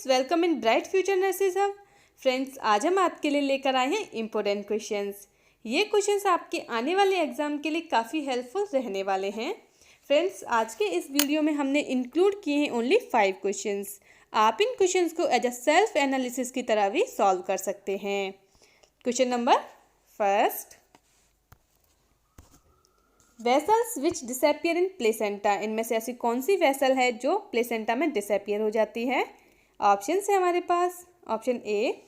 Friends, welcome in bright future nurses hub. Friends, आज हम आपके लिए लेकर आए हैं इम्पोर्टेंट क्वेश्चंस। ये क्वेश्चंस आपके आने वाले एग्जाम के लिए काफ़ी हेल्पफुल रहने वाले हैं। फ्रेंड्स, आज के इस वीडियो में हमने इंक्लूड किए हैं ओनली 5 क्वेश्चंस। आप इन क्वेश्चंस को एज अ सेल्फ एनालिसिस की तरह भी सॉल्व कर सकते हैं। Question number first, vessels which disappear in placenta. इनमें से ऐसी कौन सी वेसल है जो प्लेसेंटा में डिसअपियर हो जाती है? ऑप्शन है हमारे पास। Option A,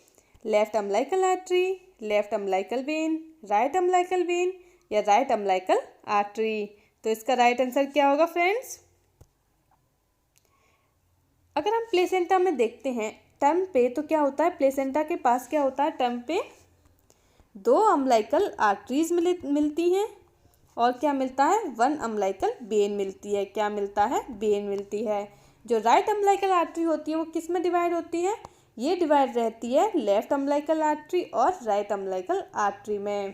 left umbilical artery, left umbilical vein, right umbilical vein या राइट अम्बिलिकल आर्टरी। तो इसका राइट आंसर क्या होगा फ्रेंड्स? अगर हम प्लेसेंटा में देखते हैं टर्म पे, तो क्या होता है, प्लेसेंटा के पास क्या होता है, टर्म पे 2 अम्बिलिकल आर्टरीज मिलती हैं और क्या मिलता है, 1 अम्बिलिकल वेन मिलती है। क्या मिलता है? वेन मिलती है। जो राइट अम्बिलिकल आर्टरी होती है वो किस में डिवाइड होती है? ये डिवाइड रहती है लेफ्ट अम्बिलिकल आर्टरी और राइट अम्बिलिकल आर्टरी में।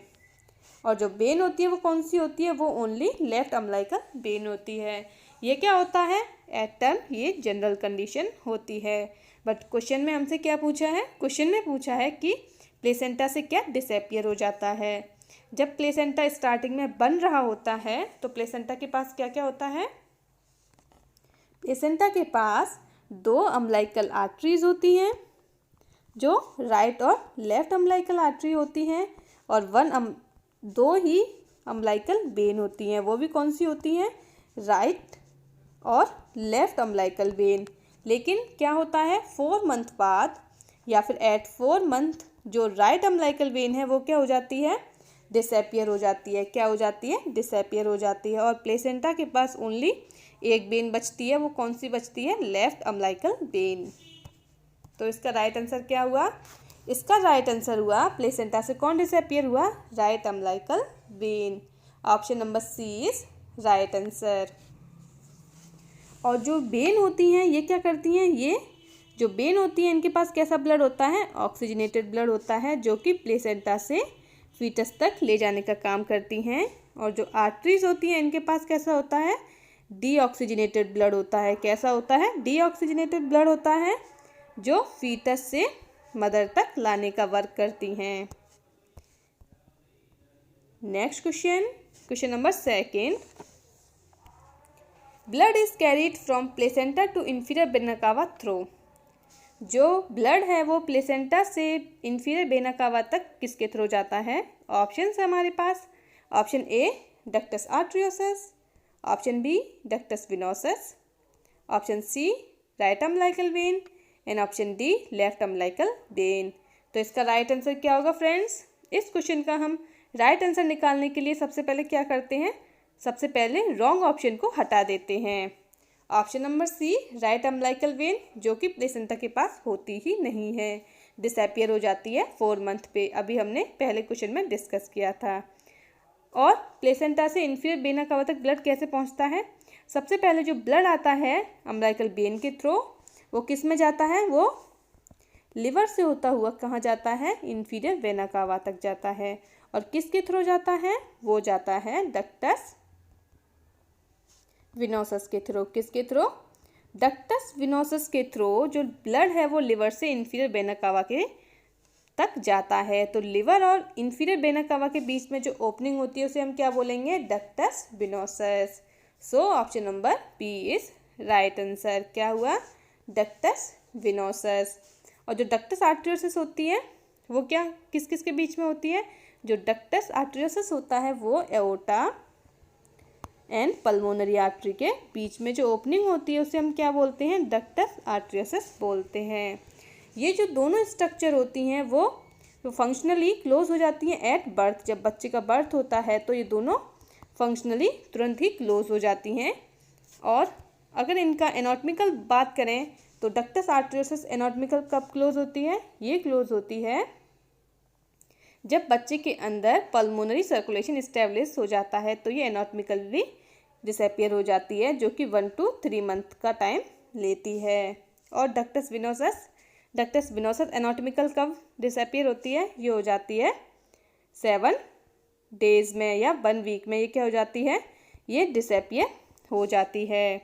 और जो वेन होती है वो कौन सी होती है? वो ओनली लेफ्ट अम्बिलिकल वेन होती है। ये क्या होता है? एट टर्म ये जनरल कंडीशन होती है। बट क्वेश्चन में हमसे क्या पूछा है? क्वेश्चन में पूछा है कि प्लेसेंटा से क्या डिसअपियर हो जाता है। जब प्लेसेंटा स्टार्टिंग में बन रहा होता है तो प्लेसेंटा के पास क्या क्या होता है? प्लेसेंटा के पास 2 अम्बिलिकल आर्टरीज होती हैं जो राइट और लेफ्ट अम्बिलिकल आर्टरी होती हैं, और 2 ही अम्बिलिकल वेन होती हैं। वो भी कौन सी होती हैं? राइट और लेफ्ट अम्बिलिकल वेन। लेकिन क्या होता है, 4 मंथ बाद या फिर एट 4 मंथ जो राइट अम्बिलिकल वेन है वो क्या हो जाती है? डिसअपियर हो जाती है। क्या हो जाती है? डिसअपियर हो जाती है। और प्लेसेंटा के पास ओनली एक वेन बचती है। वो कौन सी बचती है? Left umbilical vein. तो इसका राइट आंसर क्या हुआ? इसका राइट आंसर हुआ, प्लेसेंटा से कौन डिसअपियर हुआ? Right umbilical vein. Option number C is right answer. और जो वेन होती हैं ये क्या करती हैं? ये जो वेन होती है इनके पास कैसा ब्लड होता है? ऑक्सीजनेटेड ब्लड होता है, जो कि प्लेसेंटा से फीटस तक ले जाने का काम करती हैं। और जो आर्टरीज होती हैं इनके पास कैसा होता है? डीऑक्सीजनेटेड ब्लड होता है। कैसा होता है? डीऑक्सीजनेटेड ब्लड होता है, जो फीटस से मदर तक लाने का वर्क करती हैं। Next question, question number second, blood is carried from placenta to inferior vena cava through. जो ब्लड है वो प्लेसेंटा से इंफीरियर वेना कावा तक किसके थ्रू जाता है? ऑप्शन है हमारे पास। Option A, ductus arteriosus, option B, ductus venosus, option C, right umbilical vein and option D, left umbilical vein. तो इसका राइट आंसर क्या होगा फ्रेंड्स? इस क्वेश्चन का हम राइट आंसर निकालने के लिए सबसे पहले क्या करते हैं? सबसे पहले रॉन्ग ऑप्शन को हटा देते हैं। Option number C, right umbilical vein, जो कि प्लेसेंटा के पास होती ही नहीं है, डिसअपियर हो जाती है 4 मंथ पे। अभी हमने पहले क्वेश्चन में डिस्कस किया था। और प्लेसेंटा से इंफीरियर वेना कावा तक ब्लड कैसे पहुंचता है? सबसे पहले जो ब्लड आता है अम्बिलिकल वेन के थ्रू, वो किस में जाता है? वो लिवर से होता हुआ कहाँ जाता है? इंफीरियर वेना कावा तक जाता है। और किसके थ्रू जाता है? वो जाता है डक्टस विनोसस के थ्रू। किसके थ्रू? डक्टस विनोसस के थ्रू जो ब्लड है वो लिवर से इंफीरियर वेना कावा के तक जाता है। तो लिवर और इंफीरियर वेना कावा के बीच में जो ओपनिंग होती है उसे हम क्या बोलेंगे? Ductus venosus. So option number B is right answer. क्या हुआ? Ductus venosus. और जो डक्टस आर्टरियोसस होती है वो क्या किस किस के बीच में होती है? जो डक्टस आर्टरियोसस होता है वो एओर्टा एंड पल्मोनरी आर्टरी के बीच में जो ओपनिंग होती है उसे हम क्या बोलते हैं? डक्टस आर्टरियोसस बोलते हैं। ये जो दोनों स्ट्रक्चर होती हैं वो फंक्शनली क्लोज हो जाती हैं एट बर्थ। जब बच्चे का बर्थ होता है तो ये दोनों फंक्शनली तुरंत ही क्लोज हो जाती हैं। और अगर इनका एनाटॉमिकल बात करें तो डक्टस आर्टरियोसस एनाटॉमिकल कब क्लोज होती है? ये क्लोज होती है जब बच्चे के अंदर पल्मोनरी सर्कुलेशन इस्टेब्लिश हो जाता है, तो ये एनाटॉमिकली डिसअपियर हो जाती है, जो कि 1 to 3 मंथ का टाइम लेती है। और डक्टस विनोसस एनाटॉमिकल कब डिसअपियर होती है? ये हो जाती है 7 डेज में या 1 वीक में। ये क्या हो जाती है? ये डिसअपियर हो जाती है।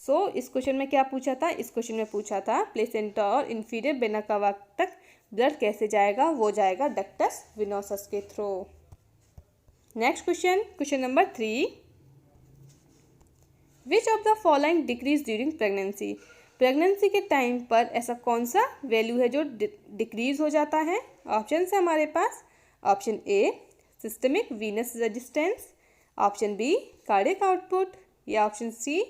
इस क्वेश्चन में क्या पूछा था, इस क्वेश्चन में पूछा था प्लेसेंटा और इंफीरियर वेना कावा तक ब्लड कैसे जाएगा, वो जाएगा डक्टस विनोसस के through. Next question, question number 3, which of the following decrease during pregnancy. Pregnancy के टाइम पर ऐसा कौन सा वैल्यू है जो डिक्रीज हो जाता है। ऑप्शन है हमारे पास, option A systemic venous resistance, option B cardiac output, या ऑप्शन सी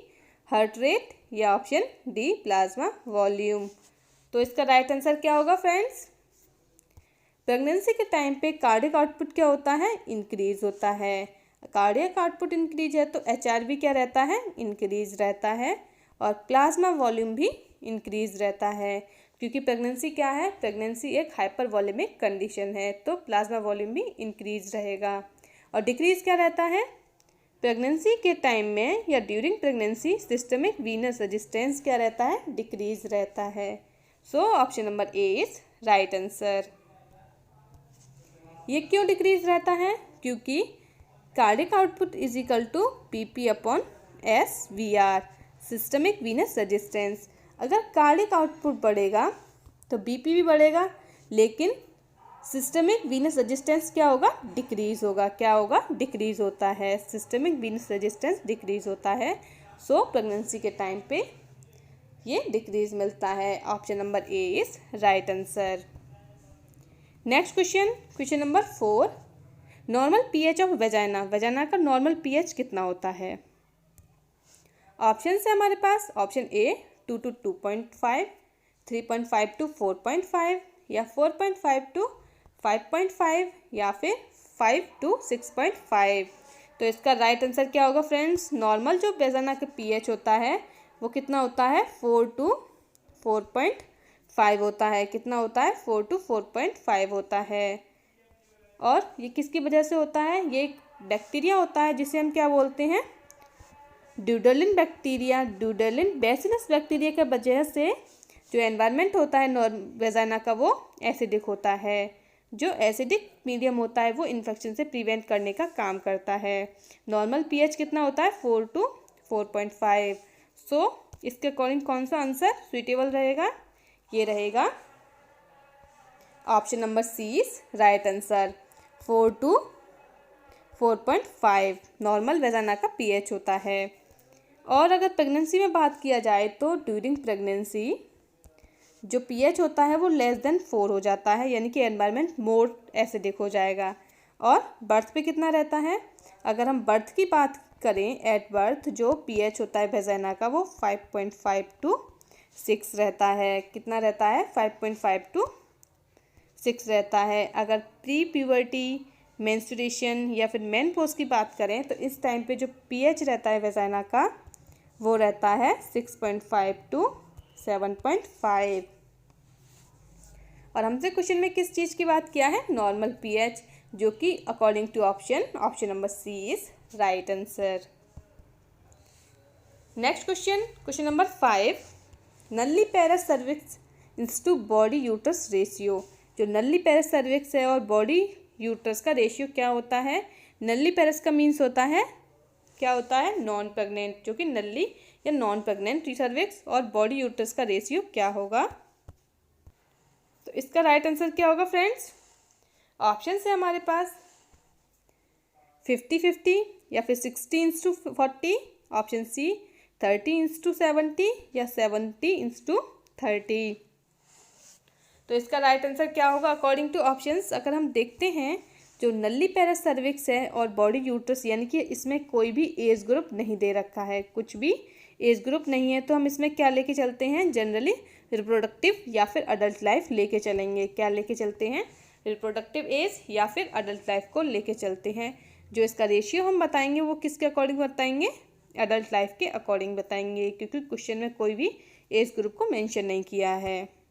हार्ट रेट, या ऑप्शन डी प्लाज्मा वॉल्यूम। तो इसका राइट आंसर क्या होगा फ्रेंड्स। प्रेगनेंसी के टाइम पे कार्डियक आउटपुट क्या होता है, इंक्रीज होता है। कार्डियक आउटपुट इंक्रीज है तो एचआरवी क्या रहता है, इंक्रीज रहता है, और प्लाज्मा वॉल्यूम भी इंक्रीज रहता है, क्योंकि प्रेगनेंसी क्या है, प्रेगनेंसी एक हाइपरवॉल्यूमिक कंडीशन है, तो प्लाज्मा वॉल्यूम भी इंक्रीज रहेगा। और डिक्रीज क्या रहता है, प्रेगनेंसी के टाइम में या during pregnancy systemic venous resistance क्या रहता है, डिक्रीज रहता है। Option number A is right answer. ये क्यों डिक्रीज रहता है, क्योंकि cardiac output is equal to PP upon S V R, systemic venous resistance. अगर कार्डियक आउटपुट बढ़ेगा तो बीपी भी बढ़ेगा, लेकिन सिस्टमिक वीनस रेजिस्टेंस क्या होगा, डिक्रीज होगा। क्या होगा, डिक्रीज होता है, सिस्टमिक वीनस रेजिस्टेंस डिक्रीज होता है। प्रेगनेंसी के टाइम पे ये डिक्रीज मिलता है। Option number A is right answer. Next question, question number 4, normal pH of vagina. Vagina का नॉर्मल पीएच कितना होता है। ऑप्शन है हमारे पास, ऑप्शन ए 2 to 2.5, 3.5 to 4.5, या 4.5 to 5.5, या फिर 5 to 6.5। तो इसका राइट आंसर क्या होगा फ्रेंड्स। नॉर्मल जो वेजाइना का पीएच होता है वो कितना होता है, 4 to 4.5 होता है। कितना होता है, 4 to 4.5 होता है। और ये किसकी वजह से होता है, ये एक बैक्टीरिया होता है जिसे हम क्या बोलते हैं, ड्यूडेलिन बैक्टीरिया। ड्यूडेलिन बैसिलस बैक्टीरिया के वजह से जो एनवायरनमेंट होता है वेजाइना का वो एसिडिक होता है। जो एसिडिक मीडियम होता है वो इन्फेक्शन से प्रिवेंट करने का काम करता है। नॉर्मल पीएच कितना होता है, 4 to 4.5। इसके अकॉर्डिंग कौन सा आंसर सुइटेबल रहेगा, ये रहेगा option number C is right answer. 4 to 4.5 normal vagina का पीएच होता है। और अगर प्रेगनेंसी में बात किया जाए तो ड्यूरिंग प्रेगनेंसी जो पीएच होता है वो लेस देन 4 हो जाता है, यानी कि एनवायरनमेंट मोर एसिडिक हो जाएगा। और बर्थ पे कितना रहता है, अगर हम बर्थ की बात करें, एट बर्थ जो पीएच होता है वेजाइना का वो 5.5 to 6 रहता है। कितना रहता है, 5.5 to 6 रहता है। अगर प्री प्यूबर्टी, मेंस्ट्रुएशन या फिर मेनपोज की बात करें तो इस टाइम पे जो पीएच रहता है वेजाइना का वो रहता है 6.5 to 7.5। और हमसे क्वेश्चन में किस चीज़ की बात किया है, नॉर्मल पीएच, जो कि according to option number C is right answer. Next question, question number 5, nulliparous cervix into body uterus ratio. जो नल्लीपेरस सर्विक्स है और बॉडी यूट्रस का रेशियो क्या होता है। नल्लीपेरस का मीन्स होता है, क्या होता है, नॉन प्रेग्नेंट, जो कि नल्ली या नॉन प्रेग्नेंट सर्विक्स, और बॉडी यूट्रस का रेशियो क्या होगा। तो इसका राइट आंसर क्या होगा फ्रेंड्स। ऑप्शन है हमारे पास 50-50, या फिर 60:40, ऑप्शन सी 30:70, या 70:30। तो इसका राइट आंसर क्या होगा अकॉर्डिंग टू ऑप्शंस। अगर हम देखते हैं जो नल्लीपेरस सर्विक्स है और बॉडी यूट्रस, यानी कि इसमें कोई भी एज ग्रुप नहीं दे रखा है, कुछ भी एज ग्रुप नहीं है, तो हम इसमें क्या लेके चलते हैं, जनरली रिप्रोडक्टिव या फिर अडल्ट लाइफ लेके चलेंगे। क्या लेके चलते हैं, रिप्रोडक्टिव एज या फिर अडल्ट लाइफ को लेके चलते हैं। जो इसका रेशियो हम बताएंगे वो किसके अकॉर्डिंग बताएंगे, अडल्ट लाइफ के अकॉर्डिंग बताएंगे, क्योंकि क्वेश्चन में कोई भी एज ग्रुप को मेंशन नहीं किया है।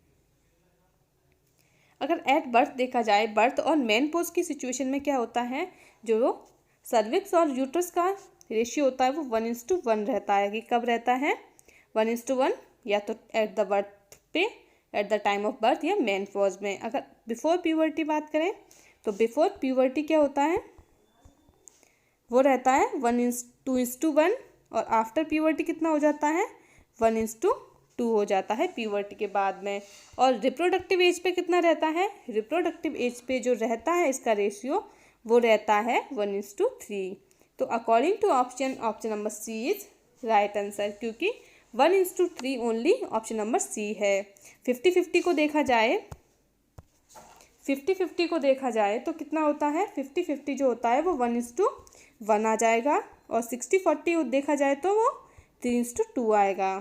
अगर एट बर्थ देखा जाए, बर्थ और मेनपोज की सिचुएशन में क्या होता है, जो सर्विक्स और यूट्रस का रेशियो होता है वो 1:1 रहता है। कि कब रहता है, 1:1, या तो एट द बर्थ पे, at the time of birth, या मेनपोज में। अगर बिफोर प्यूबर्टी बात करें तो बिफोर प्यूबर्टी क्या होता है, वो रहता है 1:2:1, और आफ्टर प्यूबर्टी कितना हो जाता है, 1:2 हो जाता है प्यूबर्टी के बाद में। और रिप्रोडक्टिव एज पे कितना रहता है? रिप्रोडक्टिव एज पे जो रहता है इसका रेशियो वो रहता है 1:3। तो according to option number C is right answer, क्योंकि 1:3 ओनली ऑप्शन नंबर सी है। 50-50 को देखा जाए, 50-50 को देखा जाए तो कितना होता है? 50-50 जो होता है वो 1:1 आ जाएगा। और 60-40 देखा जाए तो वो 3:2 आएगा।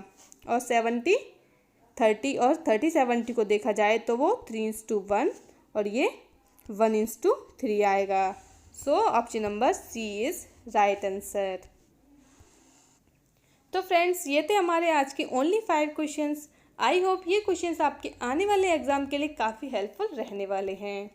और 70-30 और 30-70 को देखा जाए तो वो 3:1 और ये 1:3 आएगा। So option number C is right answer. तो फ्रेंड्स, ये थे हमारे आज के ओनली 5 क्वेश्चंस। आई होप ये क्वेश्चंस आपके आने वाले एग्जाम के लिए काफ़ी हेल्पफुल रहने वाले हैं।